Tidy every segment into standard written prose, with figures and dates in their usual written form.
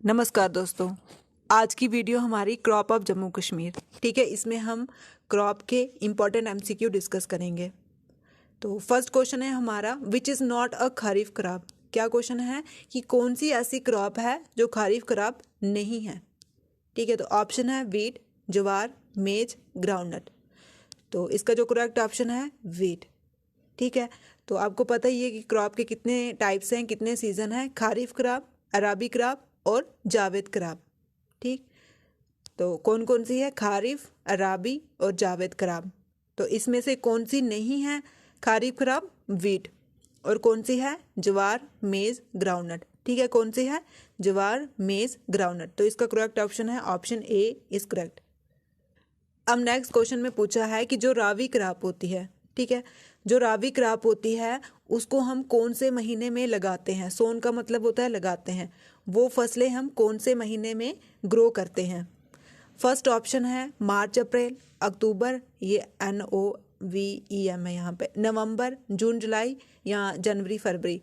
नमस्कार दोस्तों। आज की वीडियो हमारी क्रॉप ऑफ जम्मू कश्मीर, ठीक है। इसमें हम क्रॉप के इम्पॉर्टेंट एमसीक्यू डिस्कस करेंगे। तो फर्स्ट क्वेश्चन है हमारा, which is not a kharif crop. क्या क्वेश्चन है कि कौन सी ऐसी क्रॉप है जो खरीफ क्रॉप नहीं है, ठीक है। तो ऑप्शन है वीट, ज्वार, मेज, ग्राउंडनट। तो इसका जो करेक्ट ऑप्शन है वीट, ठीक है। तो आपको पता ही है कि क्रॉप के कितने टाइप्स हैं, कितने सीजन हैं, खरीफ क्रॉप, अराबी क्रॉप और जावेद क्रॉप, ठीक। तो कौन कौन सी है, खारिफ, अराबी और जावेद क्रॉप। तो इसमें से कौन सी नहीं है खरीफ क्रॉप, वीट, और कौन सी है ज्वार, मेज, ग्राउंडनट, ठीक है। कौन सी है ज्वार, मेज, ग्राउंडनट। तो इसका करेक्ट ऑप्शन है ऑप्शन ए इज करेक्ट। अब नेक्स्ट क्वेश्चन में पूछा है कि जो रावी क्रॉप होती है, ठीक है, जो रावी क्रॉप होती है उसको हम कौन से महीने में लगाते हैं। सोन का मतलब होता है लगाते हैं। वो फसलें हम कौन से महीने में ग्रो करते हैं। फर्स्ट ऑप्शन है मार्च अप्रैल, अक्टूबर, ये NOVEM है यहाँ पे, नवंबर, जून जुलाई या जनवरी फरवरी।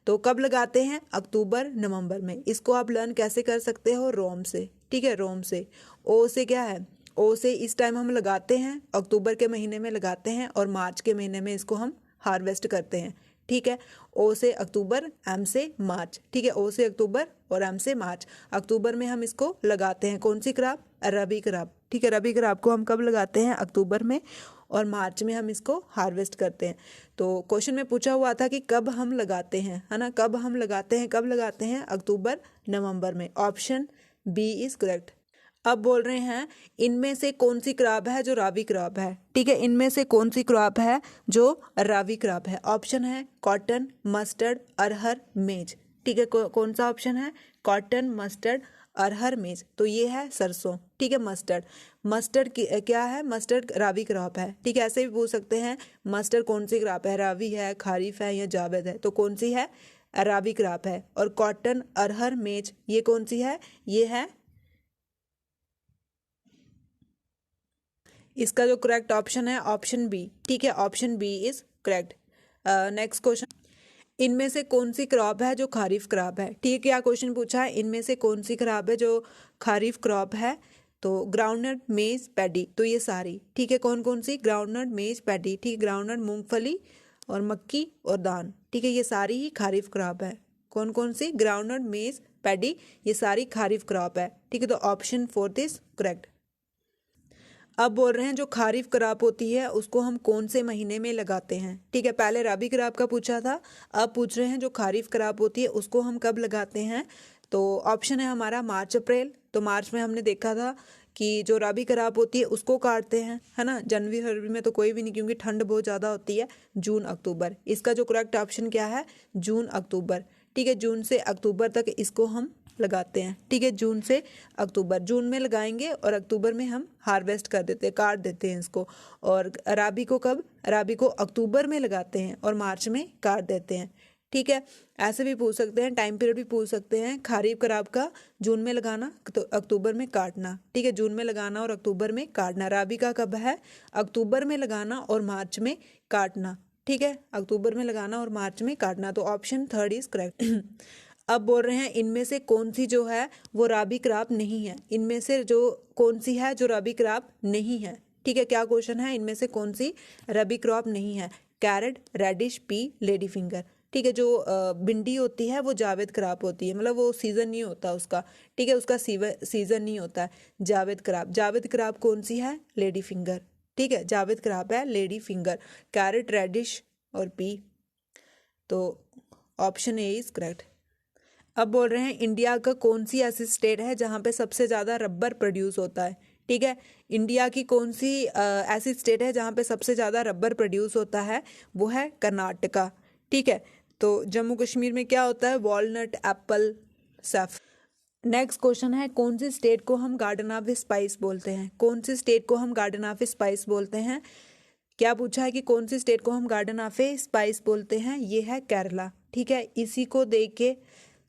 तो कब लगाते हैं, अक्टूबर नवंबर में। इसको आप लर्न कैसे कर सकते हो, रोम से, ठीक है। रोम से, ओ से क्या है, ओ से इस टाइम हम लगाते हैं, अक्टूबर के महीने में लगाते हैं और मार्च के महीने में इसको हम हार्वेस्ट करते हैं, ठीक है। ओ से अक्टूबर, एम से मार्च, ठीक है। ओ से अक्टूबर और एम से मार्च। अक्टूबर में हम इसको लगाते हैं, कौन सी क्रॉप, रबी क्रॉप, ठीक है। रबी क्रॉप को हम कब लगाते हैं, अक्टूबर में, और मार्च में हम इसको हार्वेस्ट करते हैं। तो क्वेश्चन में पूछा हुआ था कि कब हम लगाते हैं, है ना, कब हम लगाते हैं, कब लगाते हैं, अक्टूबर नवंबर में। Option B is correct. अब बोल रहे हैं इनमें से कौन सी क्रॉप है जो रावी क्रॉप है, ठीक है। इनमें से कौन सी क्रॉप है जो रावी क्रॉप है। ऑप्शन है कॉटन, मस्टर्ड, अरहर, मेज, ठीक है। कौन सा ऑप्शन है, कॉटन, मस्टर्ड, अरहर, मेज। तो ये है सरसों, ठीक है। मस्टर्ड, मस्टर्ड क्या है, मस्टर्ड रावी क्रॉप है, ठीक है। ऐसे भी पूछ सकते हैं मस्टर्ड कौन सी क्रॉप है, रावी है, खारिफ है या जावेद है। तो कौन सी है, रावी क्रॉप है। और कॉटन, अरहर, मेज ये कौन सी है, ये है, इसका जो करेक्ट ऑप्शन है ऑप्शन बी, ठीक है। Option B is correct. Next question, इनमें से कौन सी क्रॉप है जो खरीफ क्रॉप है, ठीक है। क्या क्वेश्चन पूछा है, इनमें से कौन सी क्रॉप है जो खरीफ क्रॉप है। तो ग्राउंडनट, मेज, पैडी, तो ये सारी, ठीक है। कौन कौन सी, ग्राउंडनट, मेज, पैडी, ठीक है। ग्राउंडनट मूंगफली और मक्की और दान, ठीक है। ये सारी ही खरीफ क्रॉप है। कौन कौन सी, ग्राउंडनट, मेज, पैडी, ये सारी खरीफ क्रॉप है, ठीक है। तो ऑप्शन फोर्थ इज करेक्ट। अब बोल रहे हैं जो खरीफ क्रॉप होती है उसको हम कौन से महीने में लगाते हैं, ठीक है। पहले रबी क्रॉप का पूछा था, अब पूछ रहे हैं जो खरीफ क्रॉप होती है उसको हम कब लगाते हैं। तो ऑप्शन है हमारा मार्च अप्रैल। तो मार्च में हमने देखा था कि जो रबी क्रॉप होती है उसको काटते हैं, है ना। जनवरी फरवरी में तो कोई भी नहीं क्योंकि ठंड बहुत ज़्यादा होती है। जून अक्टूबर, इसका जो करेक्ट ऑप्शन क्या है, जून अक्टूबर, ठीक है। जून से अक्टूबर तक इसको हम लगाते हैं, ठीक है। जून से अक्टूबर, जून में लगाएंगे और अक्टूबर में हम हार्वेस्ट कर देते हैं, काट देते हैं इसको। और अराबी को कब, अराबी को अक्टूबर में लगाते हैं और मार्च में काट देते हैं, ठीक है। ऐसे भी पूछ सकते हैं, टाइम पीरियड भी पूछ सकते हैं। खरीफ क्रॉप का जून में लगाना तो अक्टूबर में काटना, ठीक है। जून में लगाना और अक्टूबर में काटना। राबी का कब है, अक्टूबर में लगाना और मार्च में काटना, ठीक है। अक्टूबर में लगाना और मार्च में काटना। तो ऑप्शन थर्ड इज करेक्ट। अब बोल रहे हैं इनमें से कौन सी जो है वो राबी क्रॉप नहीं है। इनमें से जो कौन सी है जो राबी क्रॉप नहीं है, ठीक है। क्या क्वेश्चन है, इनमें से कौन सी रबी क्रॉप नहीं है। Carrot, radish, pea, lady finger, ठीक है। जो भिंडी होती है वो जावेद क्रॉप होती है, मतलब वो सीजन नहीं होता उसका, ठीक है। उसका सीजन नहीं होता है जावेद क्रॉप। जावेद क्रॉप कौन सी है, लेडी फिंगर, ठीक है। जावेद क्रॉप है लेडी फिंगर, कैरेट, रेडिश और पी। तो ऑप्शन ए इज करेक्ट। अब बोल रहे हैं इंडिया का कौन सी ऐसी स्टेट है जहाँ पे सबसे ज़्यादा रबर प्रोड्यूस होता है, ठीक है। इंडिया की कौन सी ऐसी स्टेट है जहाँ पे सबसे ज़्यादा रबर प्रोड्यूस होता है, वो है कर्नाटका, ठीक है। तो जम्मू कश्मीर में क्या होता है, walnut, Apple, Saif. Next question है कौन सी स्टेट को हम गार्डन ऑफ स्पाइस बोलते हैं। कौन सी स्टेट को हम गार्डन ऑफ स्पाइस बोलते हैं। क्या पूछा है कि कौन सी स्टेट को हम गार्डन ऑफ स्पाइस बोलते हैं, ये है केरला, ठीक है। इसी को देख के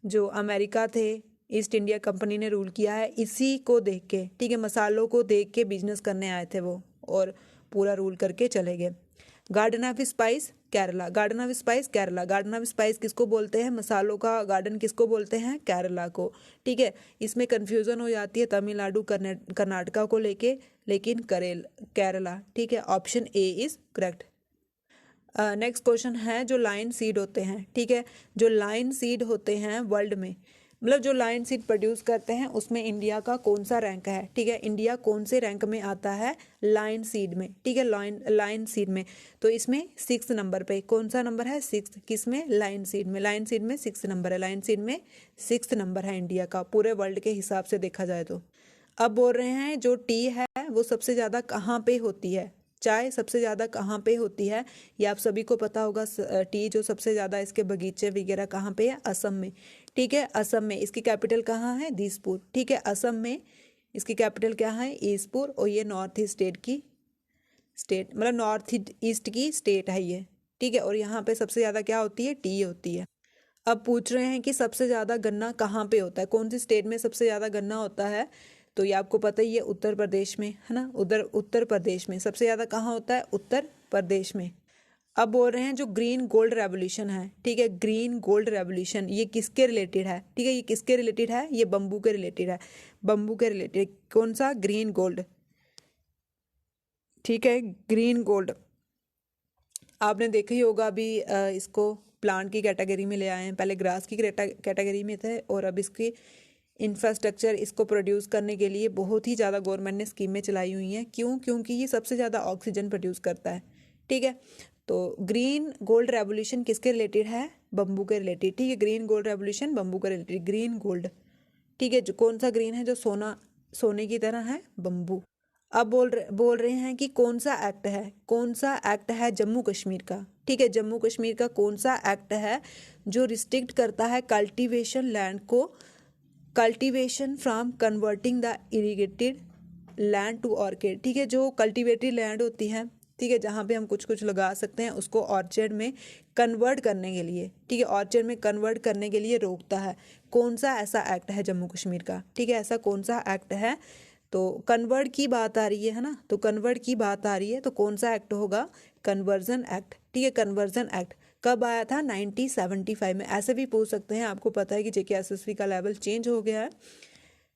जो अमेरिका थे, ईस्ट इंडिया कंपनी ने रूल किया है, इसी को देख के, ठीक है। मसालों को देख के बिजनेस करने आए थे वो और पूरा रूल करके चले गए। Garden of spice Kerala. Garden of spice Kerala. Garden of spice किसको बोलते हैं? मसालों का गार्डन किसको बोलते हैं? केरला को। ठीक है, इसमें कंफ्यूजन हो जाती है तमिलनाडु कर्नाटका को लेके, लेकिन केरला। ठीक है, option A is correct. Next question है जो लाइन सीड होते हैं, ठीक है, जो लाइन सीड होते हैं वर्ल्ड में, मतलब जो लाइन सीड प्रोड्यूस करते हैं उसमें इंडिया का कौन सा रैंक है? ठीक है, इंडिया कौन से रैंक में आता है लाइन सीड में? ठीक है, लाइन सीड में, तो इसमें 6 नंबर पे। कौन सा नंबर है? 6। किस में? लाइन सीड में। लाइन सीड में 6 नंबर है। लाइन सीड में 6 नंबर है इंडिया का, पूरे वर्ल्ड के हिसाब से देखा जाए तो। अब बोल रहे हैं जो टी है वो सबसे ज़्यादा कहाँ पे होती है? चाय सबसे ज़्यादा कहाँ पे होती है? ये आप सभी को पता होगा। टी जो सबसे ज़्यादा इसके बगीचे वगैरह कहाँ पे है? असम में। ठीक है, असम में। इसकी कैपिटल कहाँ है? दिसपुर। ठीक है, असम में इसकी कैपिटल क्या है? ईसपुर। और ये नॉर्थ ईस्ट मतलब नॉर्थ ईस्ट की स्टेट है ये। ठीक है, और यहाँ पे सबसे ज़्यादा क्या होती है? टी होती है। अब पूछ रहे हैं कि सबसे ज़्यादा गन्ना कहाँ पे होता है? कौन सी स्टेट में सबसे ज़्यादा गन्ना होता है? तो ये आपको पता ही है, उत्तर प्रदेश में, है ना। उत्तर प्रदेश में सबसे ज़्यादा कहाँ होता है? उत्तर प्रदेश में। अब बोल रहे हैं जो ग्रीन गोल्ड रेवोल्यूशन है, ठीक है, ग्रीन गोल्ड रेवोल्यूशन ये किसके रिलेटेड है? ठीक है, ये किसके रिलेटेड है? ये बम्बू के रिलेटेड है। बम्बू के रिलेटेड। कौन सा? Green gold. ठीक है, ग्रीन गोल्ड आपने देखा ही होगा। अभी इसको प्लांट की कैटेगरी में ले आए हैं, पहले ग्रास की कैटेगरी में थे, और अब इसकी इंफ्रास्ट्रक्चर इसको प्रोड्यूस करने के लिए बहुत ही ज़्यादा गवर्नमेंट ने स्कीमें चलाई हुई हैं। क्यों? क्योंकि ये सबसे ज़्यादा ऑक्सीजन प्रोड्यूस करता है। ठीक है, तो ग्रीन गोल्ड रेवोल्यूशन किसके रिलेटेड है? बम्बू के रिलेटेड। ठीक है, ग्रीन गोल्ड रेवोल्यूशन बम्बू के रिलेटेड। Green gold. ठीक है, जो कौन सा ग्रीन है? जो सोने की तरह है, बम्बू। अब बोल रहे हैं कि कौन सा एक्ट है? कौन सा एक्ट है जम्मू कश्मीर का? ठीक है, जम्मू कश्मीर का कौन सा एक्ट है जो रिस्ट्रिक्ट करता है कल्टीवेशन लैंड को, cultivation from converting the irrigated land to orchid? ठीक है, जो कल्टीवेटेड लैंड होती है, ठीक है, जहाँ पे हम कुछ कुछ लगा सकते हैं, उसको ऑर्चर्ड में कन्वर्ट करने के लिए, ठीक है, ऑर्चर्ड में कन्वर्ट करने के लिए रोकता है। कौन सा ऐसा एक्ट है जम्मू कश्मीर का? ठीक है, ऐसा कौन सा एक्ट है? तो कन्वर्ट की बात आ रही है ना, तो कन्वर्ट की बात आ रही है, तो कौन सा एक्ट होगा? Conversion act. ठीक है, कन्वर्जन एक्ट कब आया था? 1975 में। ऐसे भी पूछ सकते हैं, आपको पता है कि JKSSB का लेवल चेंज हो गया है।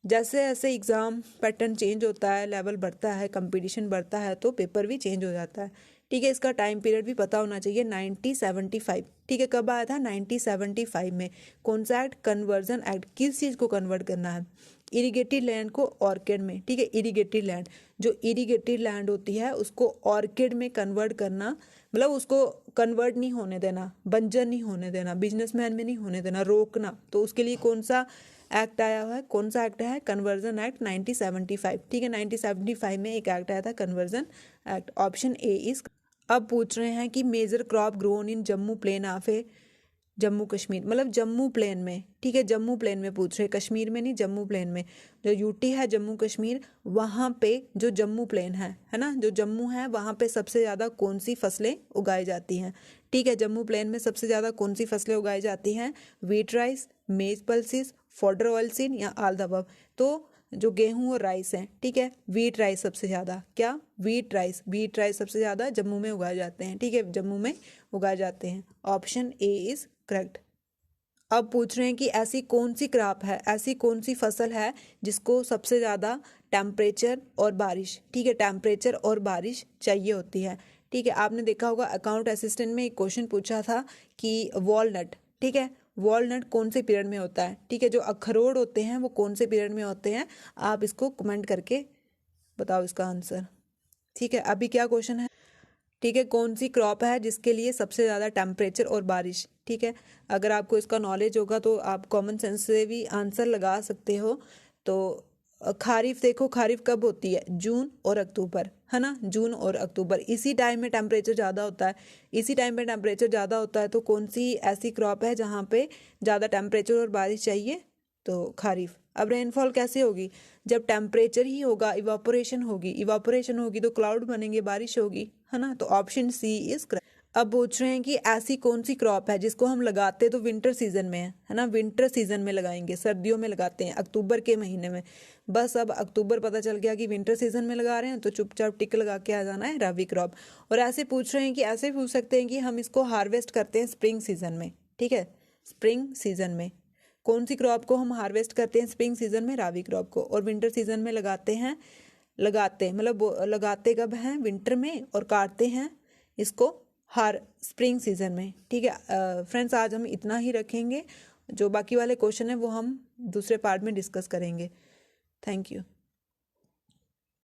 जैसे जैसे एग्ज़ाम पैटर्न चेंज होता है, लेवल बढ़ता है, कंपटीशन बढ़ता है, तो पेपर भी चेंज हो जाता है। ठीक है, इसका टाइम पीरियड भी पता होना चाहिए। 1975। ठीक है, कब आया था? 1975 में। कौन सा एक्ट? Conversion act. किस चीज़ को कन्वर्ट करना है? इरिगेटेड लैंड को ऑर्किड में। ठीक है, इरिगेटेड लैंड, जो इरिगेटेड लैंड होती है उसको ऑर्किड में कन्वर्ट करना, मतलब उसको कन्वर्ट नहीं होने देना, बंजर नहीं होने देना, बिजनेसमैन में नहीं होने देना, रोकना। तो उसके लिए कौन सा एक्ट आया हुआ है? कौन सा एक्ट है? Conversion act 1975। ठीक है, 1975 में एक एक्ट आया था, conversion act. Option A is. अब पूछ रहे हैं कि major crop grown in Jammu plain of Jammu Kashmir, मतलब जम्मू प्लेन में। ठीक है, जम्मू प्लेन में पूछ रहे, कश्मीर में नहीं, जम्मू प्लेन में। जो यूटी है, जम्मू कश्मीर, वहाँ पे जो जम्मू प्लेन है ना, जो जम्मू है वहाँ पे सबसे ज़्यादा कौन सी फसलें उगाई जाती हैं? ठीक है, जम्मू प्लेन में सबसे ज़्यादा कौन सी फसलें उगाई जाती हैं? व्हीट राइस, मेज पल्सिस, फॉडर ऑयलसीन या ऑल द अबव? तो जो गेहूं और राइस हैं, ठीक है, व्हीट राइस सबसे ज़्यादा, क्या? व्हीट राइस सबसे ज़्यादा जम्मू में उगाए जाते हैं। ठीक है, जम्मू में उगाए जाते हैं। Option A is correct. अब पूछ रहे हैं कि ऐसी कौन सी क्रॉप है, ऐसी कौन सी फसल है जिसको सबसे ज़्यादा टेम्परेचर और बारिश, ठीक है, टेम्परेचर और बारिश चाहिए होती है। ठीक है, आपने देखा होगा अकाउंट असिस्टेंट में एक क्वेश्चन पूछा था कि वॉलनट, ठीक है, वॉलनट कौन से पीरियड में होता है? ठीक है, जो अखरोट होते हैं वो कौन से पीरियड में होते हैं? आप इसको कमेंट करके बताओ इसका आंसर। ठीक है, अभी क्या क्वेश्चन है? ठीक है, कौन सी क्रॉप है जिसके लिए सबसे ज़्यादा टेम्परेचर और बारिश? ठीक है, अगर आपको इसका नॉलेज होगा तो आप कॉमन सेंस से भी आंसर लगा सकते हो। तो खारिफ देखो, खारिफ कब होती है? जून और अक्टूबर, है ना, जून और अक्टूबर, इसी टाइम में टेम्परेचर ज़्यादा होता है। इसी टाइम पे टेम्परेचर ज़्यादा होता है, तो कौन सी ऐसी क्रॉप है जहाँ पे ज़्यादा टेम्परेचर और बारिश चाहिए? तो खारिफ। अब रेनफॉल कैसे होगी? जब टेम्परेचर ही होगा, इवापोरेशन होगी तो क्लाउड बनेंगे, बारिश होगी, है ना। तो ऑप्शन सी इज करेक्ट। अब पूछ रहे हैं कि ऐसी कौन सी क्रॉप है जिसको हम लगाते तो विंटर सीजन में है ना, विंटर सीजन में लगाएंगे, सर्दियों में लगाते हैं अक्टूबर के महीने में। बस अब अक्टूबर पता चल गया कि विंटर सीजन में लगा रहे हैं, तो चुपचाप टिक लगा के आ जाना है रबी क्रॉप। और ऐसे पूछ रहे हैं कि ऐसे पूछ सकते हैं कि हम इसको हार्वेस्ट करते हैं स्प्रिंग सीजन में, ठीक है, स्प्रिंग सीजन में कौन सी क्रॉप को हम हार्वेस्ट करते हैं स्प्रिंग सीजन में, राबी क्रॉप को। और विंटर सीजन में लगाते हैं, लगाते मतलब लगाते कब हैं, विंटर में, और काटते हैं इसको स्प्रिंग सीजन में, ठीक है। फ्रेंड्स आज हम इतना ही रखेंगे, जो बाकी वाले क्वेश्चन है वो हम दूसरे पार्ट में डिस्कस करेंगे। Thank you.